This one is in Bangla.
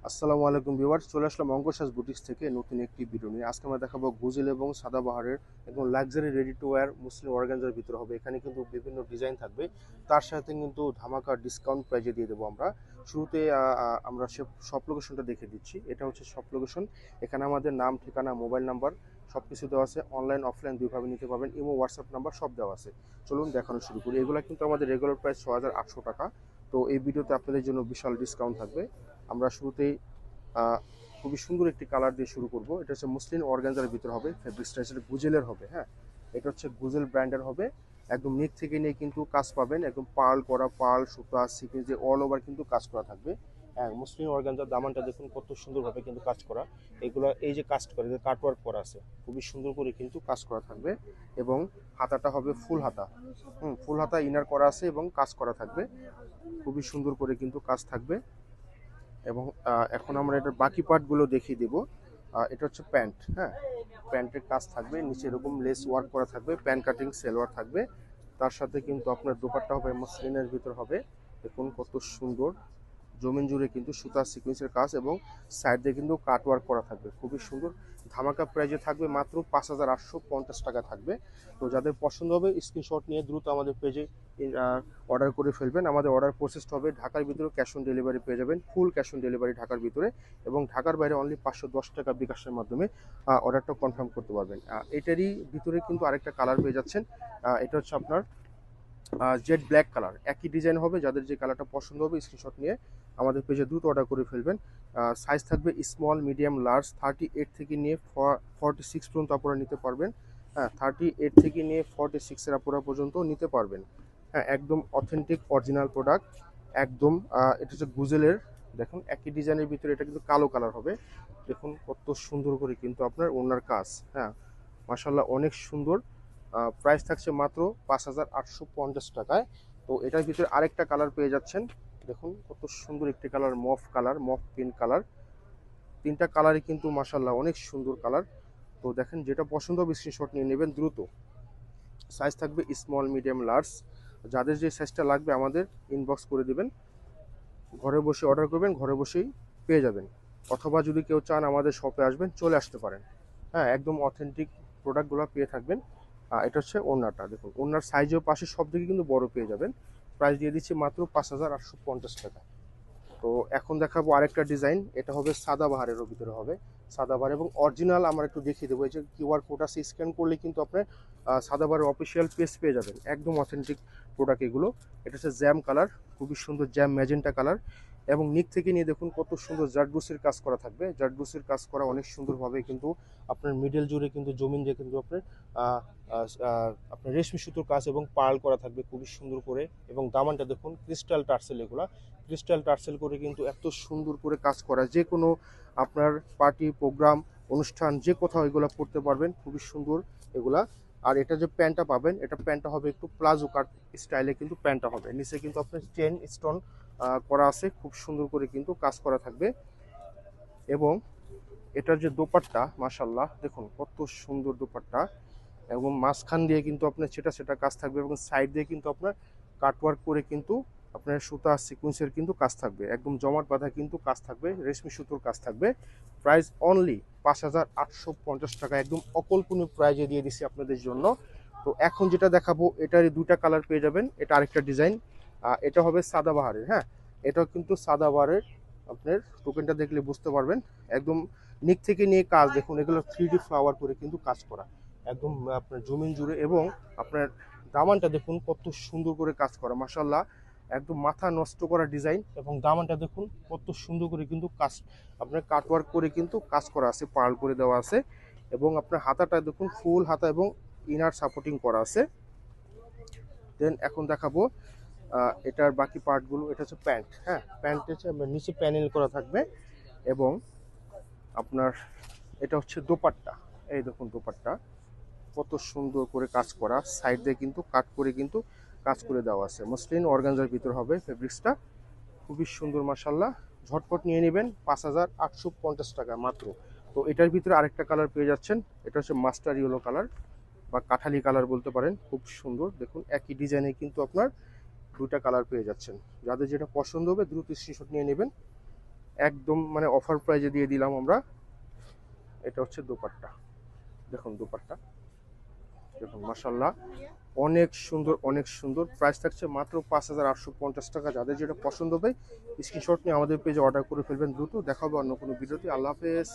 আসসালামু আলাইকুম ভিউয়ার্স, চলে আসলাম অঙ্কসাজ বুটিক্স থেকে নতুন একটি ভিডিও নিয়ে। আজকে আমরা দেখাবো গুজেল এবং সাদাবাহারের একদম luxury ready to wire Muslim organza ভিতরে হবে। এখানে কিন্তু বিভিন্ন ডিজাইন থাকবে, তার সাথে কিন্তু ধামাকা ডিসকাউন্ট প্রাইজে দিয়ে দেবো আমরা। শুরুতে আমরা শপ লোকেশনটা দেখে দিচ্ছি। এটা হচ্ছে শপ লোকেশন। এখানে আমাদের নাম, ঠিকানা, মোবাইল নাম্বার সব কিছু দেওয়া আছে। অনলাইন অফলাইন দুইভাবে নিতে পারবেন, ইমো হোয়াটসঅ্যাপ নাম্বার সব দেওয়া আছে। চলুন দেখানো শুরু করি। এগুলো কিন্তু আমাদের রেগুলার প্রাইস ৬,৮০০ টাকা। তো এই ভিডিওতে আপনাদের জন্য বিশাল ডিসকাউন্ট থাকবে। আমরা শুরুতেই খুবই সুন্দর একটি কালার দিয়ে শুরু করব। এটা হচ্ছে মুসলিম অর্গানজার ভিতর হবে, ফেব্রিক্সটা হচ্ছে গুজেলের হবে। হ্যাঁ, এটা হচ্ছে গুজেল ব্র্যান্ডের হবে। একদম নেক থেকে নিয়ে কিন্তু কাজ পাবেন, একদম পার্ল করা, পার্ল সুতা সিকুয়েন্স দিয়ে অল ওভার কিন্তু কাজ করা থাকবে। হ্যাঁ, মুসলিম অর্গানজার দামানটা দেখুন কত সুন্দরভাবে কিন্তু কাজ করা। এগুলো এই যে কাজ করে যে কাটওয়ার্ক করা আছে, খুবই সুন্দর করে কিন্তু কাজ করা থাকবে। এবং হাতাটা হবে ফুল হাতা। ফুল হাতা ইনার করা আছে এবং কাজ করা থাকবে, খুবই সুন্দর করে কিন্তু কাজ থাকবে। এবং এখন আমরা এটার বাকি পার্টগুলো দেখিয়ে দেব। এটা হচ্ছে প্যান্ট। হ্যাঁ, প্যান্টের কাজ থাকবে, নিচে এরকম লেস ওয়ার্ক করা থাকবে, প্যান্ট কাটিং সেলোয়ার থাকবে। তার সাথে কিন্তু আপনার দোপাট্টা হবে মসলিনের ভিতর হবে। দেখুন কত সুন্দর, জমিন জুড়ে কিন্তু সুতা সিকোয়েন্সের কাজ এবং সাইড দিয়ে কিন্তু কাট ওয়ার্ক করা থাকবে, খুবই সুন্দর। ধামাকা প্রাইজে থাকবে মাত্র 5,850 টাকা থাকবে। তো যাদের পছন্দ হবে স্ক্রিনশট নিয়ে দ্রুত আমাদের পেজে অর্ডার করে ফেলবেন। আমাদের অর্ডার প্রসেসটা হবে ঢাকার ভিতরে ক্যাশ অন ডেলিভারি পেয়ে যাবেন, ফুল ক্যাশ অন ডেলিভারি ঢাকার ভিতরে। এবং ঢাকার বাইরে অনলি 510 টাকা বিকাশের মাধ্যমে অর্ডারটা কনফার্ম করতে পারবেন। এটারই ভিতরে কিন্তু আরেকটা কালার পেয়ে যাচ্ছেন। এটা হচ্ছে আপনার জেড ব্ল্যাক কালার, একই ডিজাইন হবে। যাদের যে কালারটা পছন্দ হবে স্ক্রিনশট নিয়ে আমাদের পেজে দ্রুত অর্ডার করে ফেলবেন। সাইজ থাকবে স্মল, মিডিয়াম, লার্জ। 38 থেকে নিয়ে 46 পর্যন্ত আপনারা নিতে পারবেন। হ্যাঁ, 38 থেকে নিয়ে 46-এর আপনারা পর্যন্ত নিতে পারবেন। হ্যাঁ, একদম অথেন্টিক অরিজিনাল প্রোডাক্ট। একদম এটা হচ্ছে গুজেলের। দেখুন একই ডিজাইনের ভিতরে এটা কিন্তু কালো কালার হবে। দেখুন কত সুন্দর করে কিন্তু আপনার ওনার কাজ। হ্যাঁ, মাশাল্লাহ অনেক সুন্দর। প্রাইস থাকছে মাত্র 5,850 টাকায়। তো এটার ভিতরে আরেকটা কালার পেয়ে যাচ্ছেন। দেখুন কত সুন্দর একটি কালার, মফ পিঙ্ক কালার। তিনটা কালারই কিন্তু মাশাল্লাহ অনেক সুন্দর কালার। তো দেখেন যেটা পছন্দ হবে স্ক্রিনশট নিয়ে নেবেন দ্রুত। সাইজ থাকবে স্মল, মিডিয়াম, লার্জ। যাদের যে সাইজটা লাগবে আমাদের ইনবক্স করে দিবেন, ঘরে বসে অর্ডার করবেন, ঘরে বসেই পেয়ে যাবেন। অথবা যদি কেউ চান আমাদের শপে আসবেন, চলে আসতে পারেন। হ্যাঁ, একদম অথেন্টিক প্রোডাক্টগুলো পেয়ে থাকবেন। এটা হচ্ছে ওড়নাটা, দেখুন ওড়নার সাইজও পাশে সব দিকে কিন্তু বড় পেয়ে যাবেন। প্রাইস দিয়ে দিচ্ছি মাত্র 5,850 টাকা। তো এখন দেখাবো আরেকটা ডিজাইন। এটা হবে সাদাবাহারেরও ভিতরে হবে, সাদাবাহার এবং অরিজিনাল। আমরা একটু দেখিয়ে দেবো। এই যে কিউআর কোড আছে, স্ক্যান করলে কিন্তু আপনার সাদাবাহারের অফিসিয়াল পেজ পেয়ে যাবেন। একদম অথেন্টিক প্রোডাক্ট এগুলো। এটা হচ্ছে জ্যাম কালার, খুবই সুন্দর জ্যাম ম্যাজেন্টা কালার। এবং নিচ থেকে নিয়ে দেখুন কত সুন্দর জাটবুসের কাজ করা থাকবে। জাটবুসের কাজ করা অনেক সুন্দরভাবে কিন্তু আপনার মিডল জুড়ে কিন্তু জমিন দিয়ে কিন্তু আপনার আপনার রেশমি সুতোর কাজ এবং পার্ল করা থাকবে খুবই সুন্দর করে। এবং দামানটা দেখুন ক্রিস্টাল টার্সেল, এগুলা ক্রিস্টাল টার্সেল করে কিন্তু এত সুন্দর করে কাজ করা। যে কোনো আপনার পার্টি প্রোগ্রাম অনুষ্ঠান যে কোথাও এগুলো পড়তে পারবেন, খুবই সুন্দর এগুলা। আর এটা যে প্যান্টটা পাবেন, এটা প্যান্টটা হবে একটু প্লাজো কাট স্টাইলে কিন্তু প্যান্টটা হবে। নিচে কিন্তু আপনার চেন স্টোন করা আছে, খুব সুন্দর করে কিন্তু কাজ করা থাকবে। এবং এটার যে দোপাট্টা মাশাল্লাহ দেখুন কত সুন্দর দোপাট্টা। এবং মাঝখান দিয়ে কিন্তু আপনার সেটা কাজ থাকবে এবং সাইড দিয়ে কিন্তু আপনার কাটওয়ার্ক করে কিন্তু আপনার সুতা সিকুয়েন্সের কিন্তু কাজ থাকবে, একদম জমাট বাঁধা কিন্তু কাজ থাকবে, রেশমি সুতোর কাজ থাকবে। প্রাইস অনলি 5,850 টাকা, একদম অকল্পনীয় প্রাইজে দিয়ে দিছি আপনাদের জন্য। তো এখন যেটা দেখাবো এটারই দুইটা কালার পেয়ে যাবেন। এটা আরেকটা ডিজাইন, এটা হবে সাদাবাহারের। হ্যাঁ, এটাও কিন্তু সাদাবাহারের। আপনার টোকেনটা দেখলে বুঝতে পারবেন। একদম নিক থেকে নিয়ে কাজ দেখুন, এগুলো 3D ফ্লাওয়ার করে কিন্তু কাজ করা একদম আপনার জমিন জুড়ে। এবং আপনার দামানটা দেখুন কত সুন্দর করে কাজ করা মাশাল্লাহ, একদম মাথা নষ্ট করা ডিজাইন। এবং দামানটা দেখুন কত সুন্দর করে কিন্তু কাজ আপনার কাটওয়ার্ক করে কিন্তু কাজ করা আছে, পার্ল করে দেওয়া আছে। এবং আপনার হাতাটা দেখুন ফুল হাতা এবং ইনার সাপোর্টিং করা আছে। দেন এখন দেখাবো এটার বাকি পার্টগুলো। এটা হচ্ছে প্যান্ট। হ্যাঁ, প্যান্ট হচ্ছে নিচে প্যানেল করা থাকবে। এবং আপনার এটা হচ্ছে দোপাট্টা। এই দেখুন দোপাট্টা কত সুন্দর করে কাজ করা, সাইড দিয়ে কিন্তু কাট করে কিন্তু কাজ করে দেওয়া আছে। মসলিন অর্গানজার ভিতর হবে ফেব্রিক্সটা, খুবই সুন্দর মাশাল্লাহ। ঝটপট নিয়ে নেবেন, 5,850 টাকা মাত্র। তো এটার ভিতরে আরেকটা কালার পেয়ে যাচ্ছেন। এটা হচ্ছে মাস্টার ইয়েলো কালার বা কাঠালি কালার বলতে পারেন, খুব সুন্দর। দেখুন একই ডিজাইনে কিন্তু আপনার দুইটা কালার পেয়ে যাচ্ছেন। যাদের যেটা পছন্দ হবে দ্রুত স্ক্রিনশট নিয়ে নেবেন। একদম মানে অফার প্রাইজে দিয়ে দিলাম আমরা। এটা হচ্ছে দোপাট্টা, দেখুন দোপাট্টা দেখুন মাশাল্লাহ, অনেক সুন্দর অনেক সুন্দর। প্রাইস থাকছে মাত্র 5,850 টাকা। যাদের যেটা পছন্দ হবে স্ক্রিনশট নিয়ে আমাদের পেজে অর্ডার করে ফেলবেন দ্রুত। দেখা হবে অন্য কোনো ভিডিওতে। আল্লাহ হাফেজ।